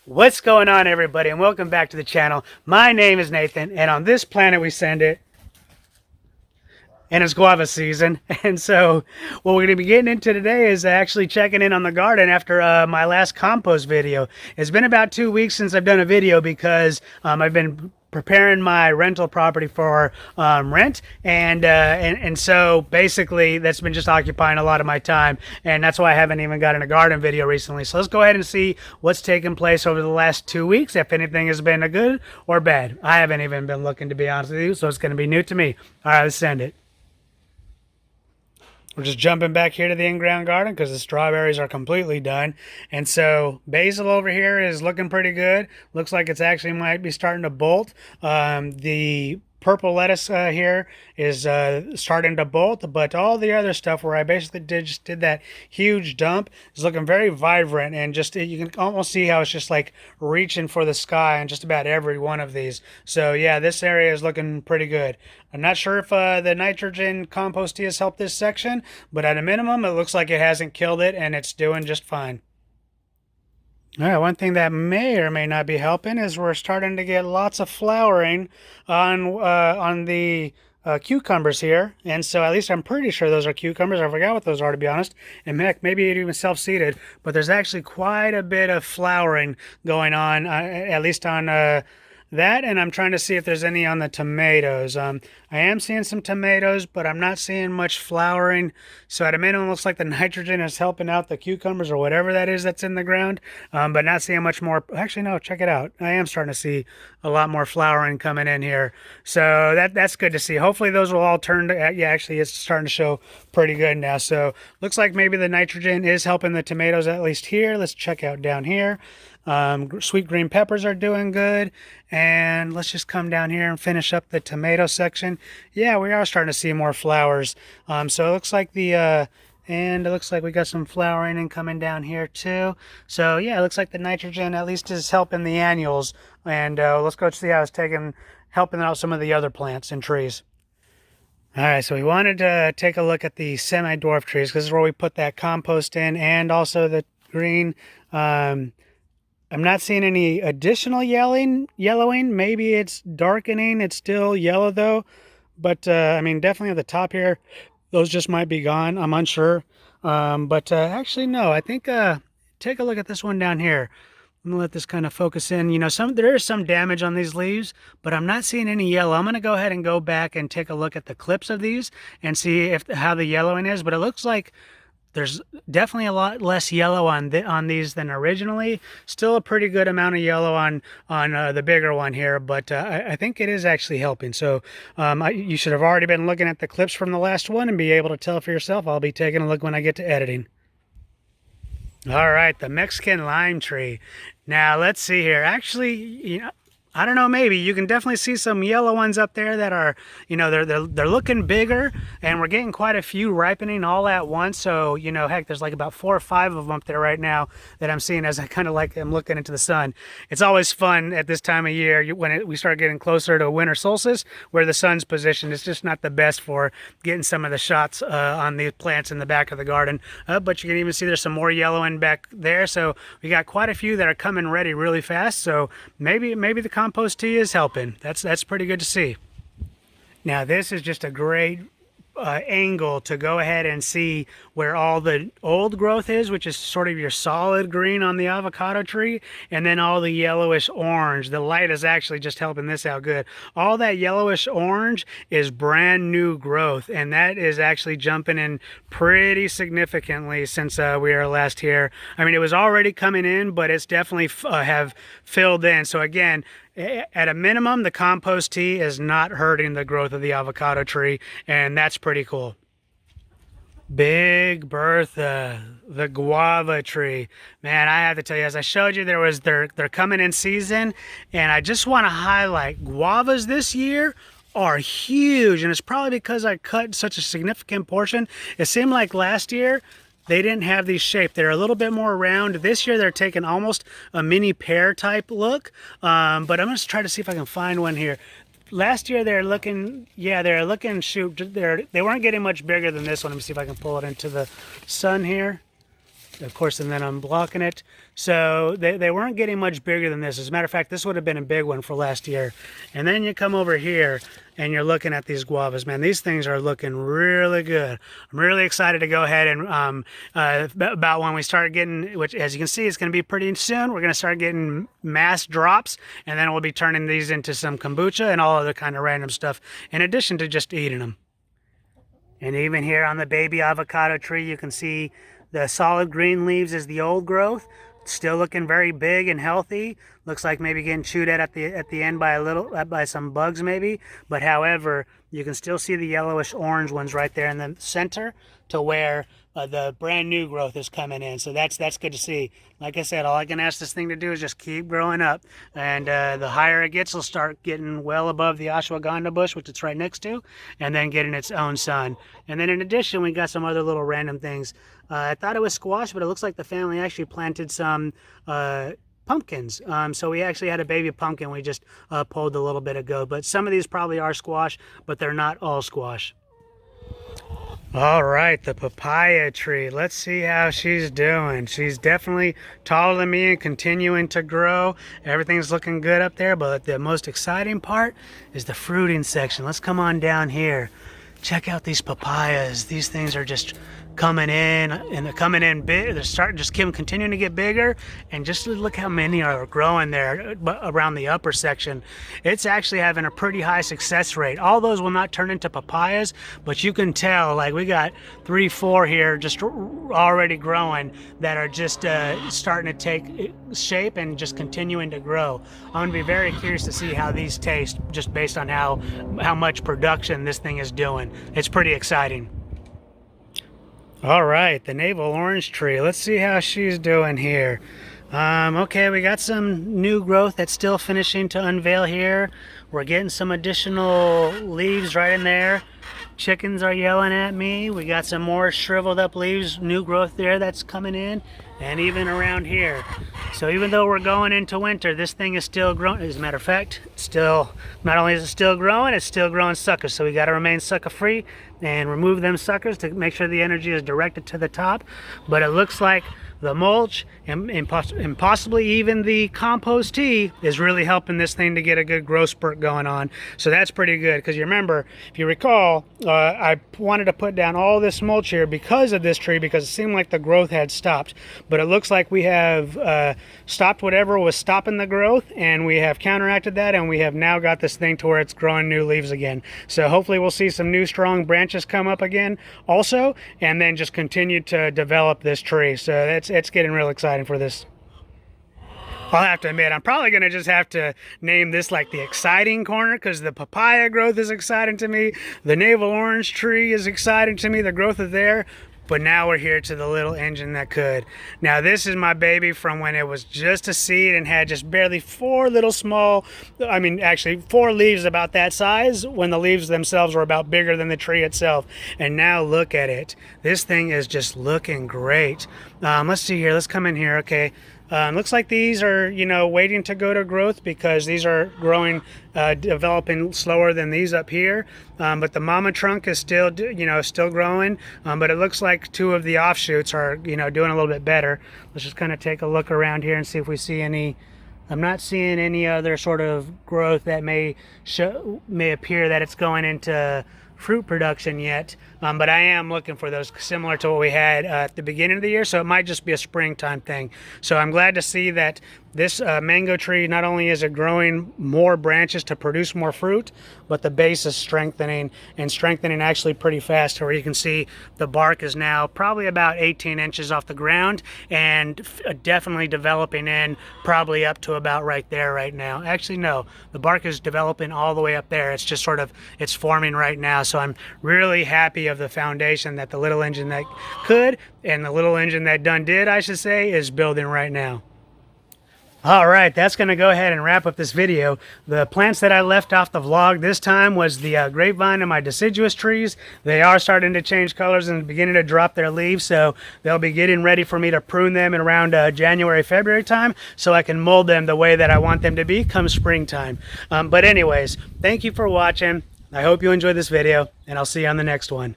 What's going on, everybody, and welcome back to the channel. My name is Nathan, and on this planet we send it, and it's guava season. And so what we're going to be getting into today is actually checking in on the garden after my last compost video. It's been about 2 weeks since I've done a video because I've been preparing my rental property for rent, and so basically that's been just occupying a lot of my time, and that's why I haven't even gotten a garden video recently. So let's go ahead and see what's taken place over the last 2 weeks, if anything has been a good or bad. I haven't even been looking, to be honest with you, so it's going to be new to me. All right, let's send it. We're just jumping back here to the in-ground garden because the strawberries are completely done. And so basil over here is looking pretty good. Looks like it's actually might be starting to bolt. The purple lettuce here is starting to bolt, but all the other stuff where I basically just did that huge dump is looking very vibrant, and just you can almost see how it's just like reaching for the sky on just about every one of these. So yeah, this area is looking pretty good. I'm not sure if the nitrogen compost tea has helped this section, but at a minimum it looks like it hasn't killed it and it's doing just fine. All right, one thing that may or may not be helping is we're starting to get lots of flowering on the cucumbers here, and so at least I'm pretty sure those are cucumbers. I forgot what those are, to be honest, and heck, maybe it even self-seeded, but there's actually quite a bit of flowering going on, at least on that, and I'm trying to see if there's any on the tomatoes. I am seeing some tomatoes, but I'm not seeing much flowering. So at a minimum, it looks like the nitrogen is helping out the cucumbers or whatever that is that's in the ground, but not seeing much more. Actually, no, check it out. I am starting to see a lot more flowering coming in here. So that's good to see. Hopefully those will all turn to, yeah, actually it's starting to show pretty good now. So looks like maybe the nitrogen is helping the tomatoes at least here. Let's check out down here. Sweet green peppers are doing good, and let's just come down here and finish up the tomato section. Yeah, we are starting to see more flowers. So it looks like and it looks like we got some flowering and coming down here too. So yeah, it looks like the nitrogen at least is helping the annuals, and let's go see how it's helping out some of the other plants and trees. All right, so we wanted to take a look at the semi-dwarf trees because this is where we put that compost in, and also the green. I'm not seeing any additional yellowing. Maybe it's darkening. It's still yellow though. But I mean, definitely at the top here, those just might be gone. I'm unsure. But actually, no. I think take a look at this one down here. I'm gonna let this kind of focus in. You know, there is some damage on these leaves, but I'm not seeing any yellow. I'm gonna go ahead and go back and take a look at the clips of these and see how the yellowing is. But it looks like there's definitely a lot less yellow on these than originally. Still a pretty good amount of yellow on the bigger one here, but I think it is actually helping. So you should have already been looking at the clips from the last one and be able to tell for yourself. I'll be taking a look when I get to editing. All right, the Mexican lime tree. Now let's see here. Actually, you know, I don't know, maybe you can definitely see some yellow ones up there that are, you know, they're looking bigger, and we're getting quite a few ripening all at once. So, you know, heck, there's like about 4 or 5 of them up there right now that I'm seeing as I kind of like am looking into the sun. It's always fun at this time of year when we start getting closer to winter solstice, where the sun's positioned. It's just not the best for getting some of the shots on the plants in the back of the garden. But you can even see there's some more yellowing back there. So we got quite a few that are coming ready really fast. So maybe the compost tea is helping. That's pretty good to see. Now this is just a great angle to go ahead and see where all the old growth is, which is sort of your solid green on the avocado tree, and then all the yellowish orange. The light is actually just helping this out good. All that yellowish orange is brand new growth, and that is actually jumping in pretty significantly since we were last here. I mean, it was already coming in, but it's definitely have filled in. So again, at a minimum, the compost tea is not hurting the growth of the avocado tree, and that's pretty cool. Big Bertha, the guava tree. Man, I have to tell you, as I showed you, they're coming in season, and I just want to highlight guavas this year are huge, and it's probably because I cut such a significant portion. It seemed like last year they didn't have these shaped. They're a little bit more round. This year they're taking almost a mini pear type look. But I'm going to try to see if I can find one here. Last year they're looking, shoot, they weren't getting much bigger than this one. Let me see if I can pull it into the sun here. of course, and then I'm blocking it. So they weren't getting much bigger than this. As a matter of fact, this would have been a big one for last year. And then you come over here and you're looking at these guavas. Man, these things are looking really good. I'm really excited to go ahead and about when we start getting, which as you can see, it's going to be pretty soon. We're going to start getting mass drops, and then we'll be turning these into some kombucha and all other kind of random stuff, in addition to just eating them. And even here on the baby avocado tree, you can see the solid green leaves is the old growth. Still looking very big and healthy. Looks like maybe getting chewed at the end by some bugs maybe. But however, you can still see the yellowish orange ones right there in the center to where the brand new growth is coming in. So that's good to see. Like I said, all I can ask this thing to do is just keep growing up, and the higher it gets, it'll start getting well above the ashwagandha bush, which it's right next to, and then getting its own sun. And then in addition, we got some other little random things. I thought it was squash, but it looks like the family actually planted some pumpkins. So we actually had a baby pumpkin we just pulled a little bit ago. But some of these probably are squash, but they're not all squash. All right, the papaya tree. Let's see how she's doing. She's definitely taller than me and continuing to grow. Everything's looking good up there, but the most exciting part is the fruiting section. Let's come on down here. Check out these papayas. These things are just coming in, and they're coming in big. They're starting, just continuing to get bigger, and just look how many are growing there around the upper section. It's actually having a pretty high success rate. All those will not turn into papayas, but you can tell, like we got 3, 4 here just already growing that are just starting to take shape and just continuing to grow. I'm going to be very curious to see how these taste, just based on how much production this thing is doing. It's pretty exciting. All right, the navel orange tree. Let's see how she's doing here. Okay, we got some new growth that's still finishing to unveil here. We're getting some additional leaves right in there. Chickens are yelling at me. We got some more shriveled up leaves, new growth there that's coming in, and even around here. So even though we're going into winter, this thing is still growing. As a matter of fact, not only is it still growing, it's still growing suckers. So we got to remain sucker free and remove them suckers to make sure the energy is directed to the top. But it looks like the mulch and possibly even the compost tea is really helping this thing to get a good growth spurt going on. So that's pretty good, because you remember, if you recall, I wanted to put down all this mulch here because of this tree, because it seemed like the growth had stopped. But it looks like we have stopped whatever was stopping the growth, and we have counteracted that, and we have now got this thing to where it's growing new leaves again. So hopefully we'll see some new strong branches come up again also, and then just continue to develop this tree. So it's getting real exciting for this. I'll have to admit, I'm probably going to just have to name this like the exciting corner, because the papaya growth is exciting to me. The navel orange tree is exciting to me, the growth is there. But now we're here to the little engine that could. Now this is my baby from when it was just a seed and had just barely 4 leaves about that size, when the leaves themselves were about bigger than the tree itself. And now look at it. This thing is just looking great. Let's see here, let's come in here, okay. Looks like these are, waiting to go to growth, because these are growing, developing slower than these up here. But the mama trunk is still, still growing. But it looks like 2 of the offshoots are, doing a little bit better. Let's just kind of take a look around here and see if we see any. I'm not seeing any other sort of growth that may appear that it's going into fruit production yet, but I am looking for those similar to what we had at the beginning of the year, so it might just be a springtime thing. So I'm glad to see that this mango tree, not only is it growing more branches to produce more fruit, but the base is strengthening, and strengthening actually pretty fast, where you can see the bark is now probably about 18 inches off the ground, and definitely developing in probably up to about right there right now. Actually, no, the bark is developing all the way up there. It's just it's forming right now. So I'm really happy of the foundation that the little engine that could, and the little engine that done did, I should say, is building right now. All right, that's going to go ahead and wrap up this video. The plants that I left off the vlog this time was the grapevine and my deciduous trees. They are starting to change colors and beginning to drop their leaves, so they'll be getting ready for me to prune them in around January, February time, so I can mold them the way that I want them to be come springtime. But anyways, thank you for watching. I hope you enjoyed this video, and I'll see you on the next one.